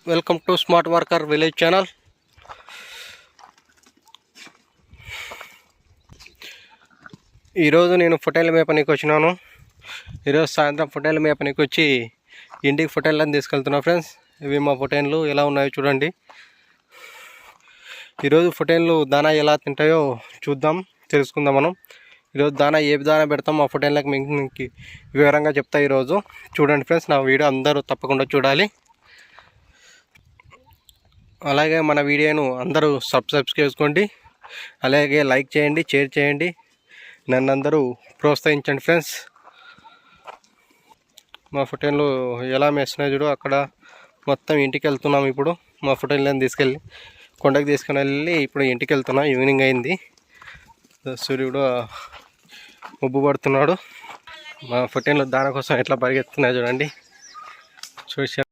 Welcome to smart worker village channel. ఈరోజు నేను పొట్టేళ్ళ మేపనికి వచ్చినాను. ఈరోజు సాయంత్రం పొట్టేళ్ళ మేపనికి వచ్చి ఇంటికి పొట్టేళ్ళని తీసుకెళ్తున్నా ఫ్రెండ్స్. ఇవి మా పొట్టేళ్ళు ఎలా ఉన్నాయో చూడండి. ఈరోజు పొట్టేళ్ళు దానా ఎలా తింటాయో చూద్దాం, తెలుసుకుందాం మనం. ఈరోజు దానా ఏ దానా పెడతాం మా పొట్టేళ్ళకి మీకు వివరంగా చెప్తా. ఈరోజు చూడండి ఫ్రెండ్స్, నా వీడియో అందరూ తప్పకుండా చూడాలి. అలాగే మన వీడియోను అందరూ సబ్స్క్రైబ్ చేసుకోండి, అలాగే లైక్ చేయండి, షేర్ చేయండి, నన్ను అందరూ ప్రోత్సహించండి ఫ్రెండ్స్. మా పొట్టేళ్ళు ఎలా మేస్తున్నాయి చూడు. అక్కడ మొత్తం ఇంటికి వెళ్తున్నాం. ఇప్పుడు మా పొట్టేళ్ళని తీసుకెళ్ళి కొండకి తీసుకుని వెళ్ళి ఇప్పుడు ఇంటికి వెళ్తున్నాం. ఈవినింగ్ అయింది, సూర్యుడు మబ్బు పడుతున్నాడు. మా పొట్టేళ్ళు దాని కోసం ఎట్లా పరిగెత్తున్నాయి చూడండి. చూసి